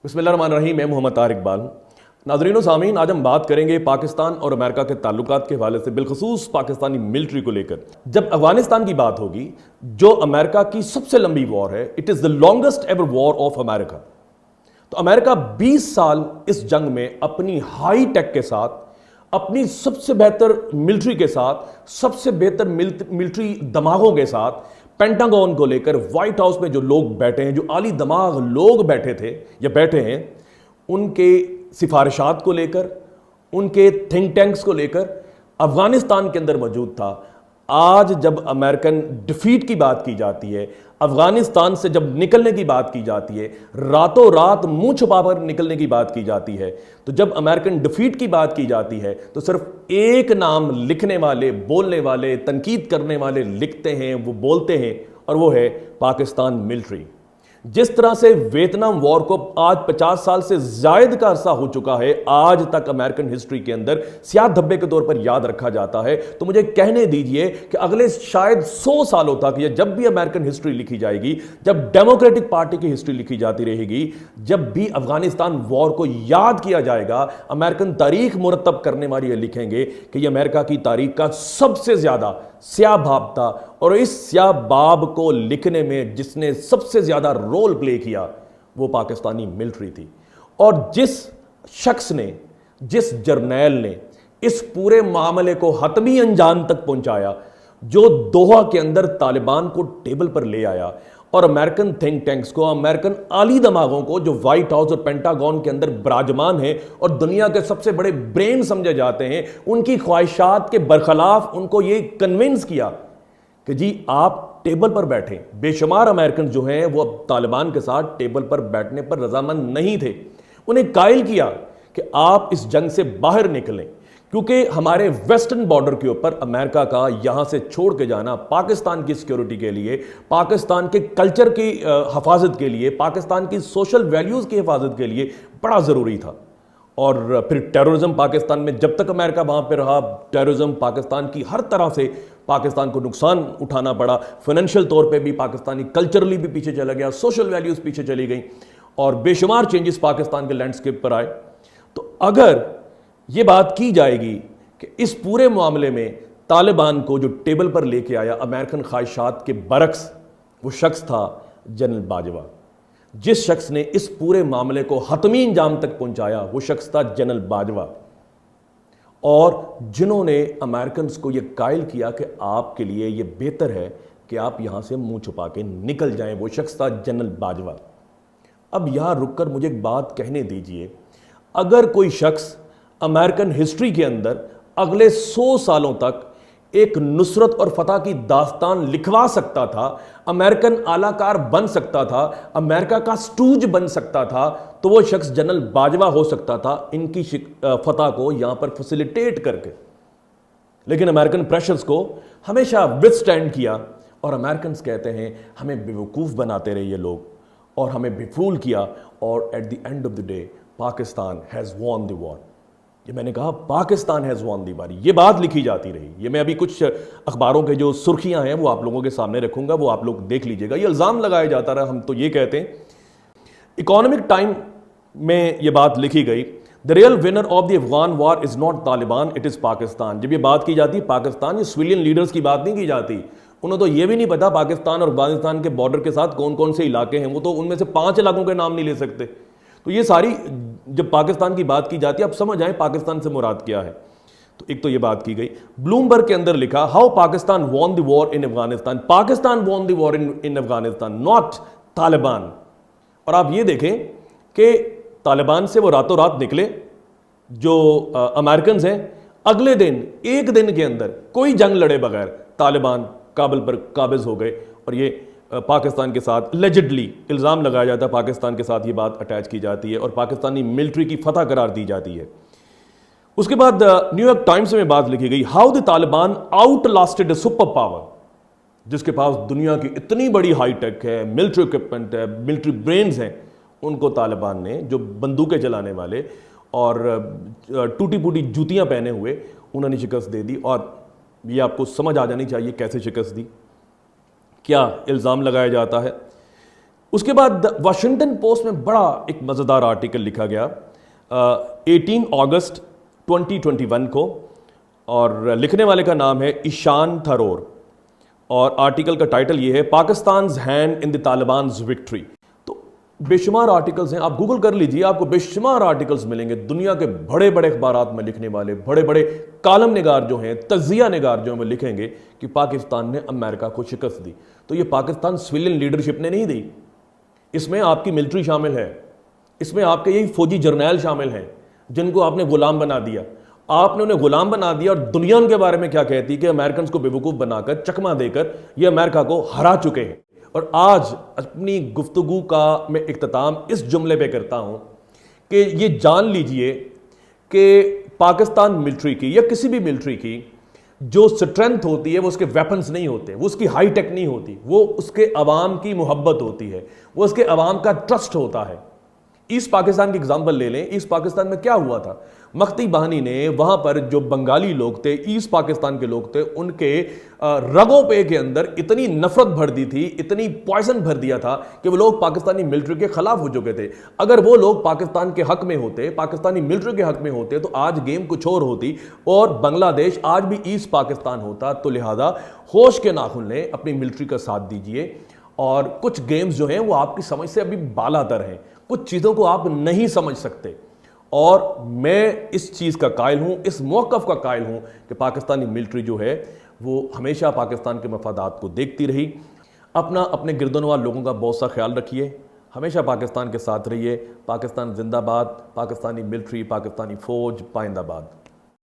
बिस्मिल्लाहिर्रहमानिर्रहीम। मैं मोहम्मद तारिक इकबाल। नाज़रीन व सामीन, आज हम बात करेंगे पाकिस्तान और अमेरिका के ताल्लुकात के हवाले से, बिलखसूस पाकिस्तानी मिलिट्री को लेकर। जब अफगानिस्तान की बात होगी, जो अमेरिका की सबसे लंबी वॉर है, it is the longest ever war of America. तो अमेरिका 20 साल इस जंग में अपनी हाई टेक के साथ, अपनी सबसे बेहतर मिलिट्री के साथ, सबसे बेहतर मिलिट्री दिमागों के साथ, पेंटागन को लेकर व्हाइट हाउस में जो लोग बैठे हैं, जो आली दिमाग लोग बैठे थे या बैठे हैं, उनके सिफारिशात को लेकर, उनके थिंक टैंक्स को लेकर अफगानिस्तान के अंदर मौजूद था। आज जब अमेरिकन डिफीट की बात की जाती है, अफगानिस्तान से जब निकलने की बात की जाती है, रातों रात मुंह छुपाकर निकलने की बात की जाती है, तो जब अमेरिकन डिफीट की बात की जाती है, तो सिर्फ एक नाम लिखने वाले, बोलने वाले, तनकीद करने वाले लिखते हैं, वो बोलते हैं, और वो है पाकिस्तान मिलिट्री। जिस तरह से वियतनाम वॉर को आज 50 साल से ज्यादा का अरसा हो चुका है, आज तक अमेरिकन हिस्ट्री के अंदर स्याह धब्बे के तौर पर याद रखा जाता है, तो मुझे कहने दीजिए कि अगले शायद 100 सालों तक, या जब भी अमेरिकन हिस्ट्री लिखी जाएगी, जब डेमोक्रेटिक पार्टी की हिस्ट्री लिखी जाती रहेगी, जब भी अफगानिस्तान वॉर को याद किया जाएगा, अमेरिकन तारीख मुरतब करने वाले ये लिखेंगे कि यह अमेरिका की तारीख का सबसे ज्यादा स्याह बाब था, और इस स्याह बाब को लिखने में जिसने सबसे ज्यादा रोल प्ले किया वो पाकिस्तानी मिलिट्री थी। और जिस शख्स ने, जिस जर्नैल ने इस पूरे मामले को हतमी अंजाम तक पहुंचाया, जो दोहा के अंदर तालिबान को टेबल पर ले आया और अमेरिकन थिंक टैंक्स को, अमेरिकन आली दिमागों को, जो व्हाइट हाउस और पेंटागन के अंदर विराजमान है और दुनिया के सबसे बड़े ब्रेन समझे जाते हैं, उनकी ख्वाहिशात के बरखिलाफ उनको ये कन्विंस किया कि जी आप टेबल पर बैठे। बेशुमार अमेरिकन जो हैं वो अब तालिबान के साथ टेबल पर बैठने पर रजामंद नहीं थे। उन्हें कायल किया कि आप इस जंग से बाहर निकलें, क्योंकि हमारे वेस्टर्न बॉर्डर के ऊपर अमेरिका का यहां से छोड़ के जाना पाकिस्तान की सिक्योरिटी के लिए, पाकिस्तान के कल्चर की हिफाजत के लिए, पाकिस्तान की सोशल वैल्यूज़ की हिफाजत के लिए बड़ा ज़रूरी था। और फिर टेररिज्म पाकिस्तान में जब तक अमेरिका वहां पर रहा, टेररिज्म पाकिस्तान की हर तरह से पाकिस्तान को नुकसान उठाना पड़ा। फाइनेंशियल तौर पे भी पाकिस्तानी कल्चरली भी पीछे चला गया, सोशल वैल्यूज़ पीछे चली गई, और बेशुमार चेंजेस पाकिस्तान के लैंडस्केप पर आए। तो अगर ये बात की जाएगी कि इस पूरे मामले में तालिबान को जो टेबल पर लेके आया अमेरिकन ख्वाहिशात के बरक्स, वो शख्स था जनरल बाजवा। जिस शख्स ने इस पूरे मामले को हतमी अंजाम तक पहुंचाया वो शख्स था जनरल बाजवा, और जिन्होंने अमेरिकन को यह कायल किया कि आपके लिए यह बेहतर है कि आप यहां से मुंह छुपा के निकल जाएं, वो शख्स था जनरल बाजवा। अब यहां रुककर मुझे एक बात कहने दीजिए, अगर कोई शख्स अमेरिकन हिस्ट्री के अंदर अगले 100 सालों तक एक नुसरत और फतह की दास्तान लिखवा सकता था, अमेरिकन आलाकार बन सकता था, अमेरिका का स्टूज बन सकता था, तो वो शख्स जनरल बाजवा हो सकता था, इनकी फतह को यहां पर फैसिलिटेट करके। लेकिन अमेरिकन प्रेशर्स को हमेशा विथस्टैंड किया, और अमेरिकन कहते हैं हमें बेवकूफ़ बनाते रहे ये लोग, और हमें बेफूल किया, और at the end of the day Pakistan has won the war. ये मैंने कहा पाकिस्तान हैज़ वॉन दी बारी, ये बात लिखी जाती रही। ये मैं अभी कुछ अखबारों के जो सुर्खियां हैं वो आप लोगों के सामने रखूंगा, वो आप लोग देख लीजिएगा। ये इल्ज़ाम लगाया जाता रहा, हम तो ये कहते हैं। इकोनॉमिक टाइम में ये बात लिखी गई, the real winner of the Afghan war is not Taliban, it is Pakistan. जब ये बात की जाती है पाकिस्तान, ये सिविलियन लीडर्स की बात नहीं की जाती। उन्हें तो ये भी नहीं पता पाकिस्तान और अफगानिस्तान के बॉर्डर के साथ कौन कौन से इलाके हैं, वो तो उनमें से 5 इलाकों के नाम नहीं ले सकते। तो ये सारी जब पाकिस्तान की बात की जाती है, अब समझ आए पाकिस्तान से मुराद क्या है। तो एक तो ये बात की गई। ब्लूमबर्ग के अंदर लिखा, how Pakistan won the war in Afghanistan, Pakistan won the war in Afghanistan, not Taliban. और आप ये देखें कि तालिबान से वो रातों रात निकले, जो अमेरिकन हैं, अगले दिन, एक दिन के अंदर कोई जंग लड़े बगैर तालिबान काबुल पर काबिज हो गए, और ये पाकिस्तान के साथ लेजिडली इल्ज़ाम लगाया जाता है, पाकिस्तान के साथ ये बात अटैच की जाती है और पाकिस्तानी मिलिट्री की फतह करार दी जाती है। उसके बाद न्यूयॉर्क टाइम्स में बात लिखी गई, how the Taliban out lasted A super power, जिसके पास दुनिया की इतनी बड़ी हाईटेक है, मिलिट्री इक्विपमेंट है, मिलिट्री ब्रेन्स हैं, उनको तालिबान ने, जो बंदूकें चलाने वाले और टूटी फूटी जूतियाँ पहने हुए, उन्होंने शिकस्त दे दी। और ये आपको समझ आ जानी चाहिए कैसे शिकस्त दी। क्या इल्ज़ाम लगाया जाता है उसके बाद वाशिंगटन पोस्ट में बड़ा एक मज़ेदार आर्टिकल लिखा गया 18 अगस्त 2021 को, और लिखने वाले का नाम है ईशान थरोर, और आर्टिकल का टाइटल ये है Pakistan's hand in the Taliban's victory. तो बेशुमार आर्टिकल्स हैं, आप गूगल कर लीजिए, आपको बेशुमार आर्टिकल्स मिलेंगे दुनिया के बड़े बड़े अखबारात में लिखने वाले बड़े बड़े कालम निगार जो हैं, तजिया निगार जो हैं, वो लिखेंगे कि पाकिस्तान ने अमेरिका को शिकस्त दी। तो ये पाकिस्तान सिविलियन लीडरशिप ने नहीं दी, इसमें आपकी मिलिट्री शामिल है, इसमें आपके यही फौजी जर्नैल शामिल हैं जिनको आपने गुलाम बना दिया। आपने उन्हें गुलाम बना दिया, और दुनिया उनके बारे में क्या कहती है कि अमेरिकन को बेवकूफ़ बनाकर, चकमा देकर ये अमेरिका को हरा चुके हैं। और आज अपनी गुफ्तगू का मैं इख्तिताम इस जुमले पे करता हूं कि ये जान लीजिए कि पाकिस्तान मिलिट्री की या किसी भी मिलिट्री की जो स्ट्रेंथ होती है वो उसके वेपन्स नहीं होते, वो उसकी हाई टेक नहीं होती, वो उसके अवाम की मोहब्बत होती है, वो उसके अवाम का ट्रस्ट होता है। ईस्ट पाकिस्तान की एग्जांपल ले लें, ईस्ट पाकिस्तान में क्या हुआ था, मख्ती बहानी ने वहां पर जो बंगाली लोग थे, ईस्ट पाकिस्तान के लोग थे, उनके रगों पे के अंदर इतनी नफरत भर दी थी, इतनी पॉइजन भर दिया था कि वो लोग पाकिस्तानी मिलिट्री के खिलाफ हो चुके थे। अगर वो लोग पाकिस्तान के हक में होते, पाकिस्तानी मिलिट्री के हक में होते, तो आज गेम कुछ और होती और बांग्लादेश आज भी ईस्ट पाकिस्तान होता। तो लिहाजा होश के नाखुन लें, अपनी मिलिट्री का साथ दीजिए। और कुछ गेम्स जो हैं वो आपकी समझ से अभी बालातर हैं, कुछ चीज़ों को आप नहीं समझ सकते, और मैं इस चीज़ का कायल हूँ, इस मौक़िफ़ का कायल हूँ कि पाकिस्तानी मिलिट्री जो है वो हमेशा पाकिस्तान के मफादात को देखती रही। अपना अपने गिरदोनवा लोगों का बहुत सा ख्याल रखिए, हमेशा पाकिस्तान के साथ रहिए। पाकिस्तान जिंदाबाद, पाकिस्तानी मिलिट्री, पाकिस्तानी फ़ौज पाइंदाबाद।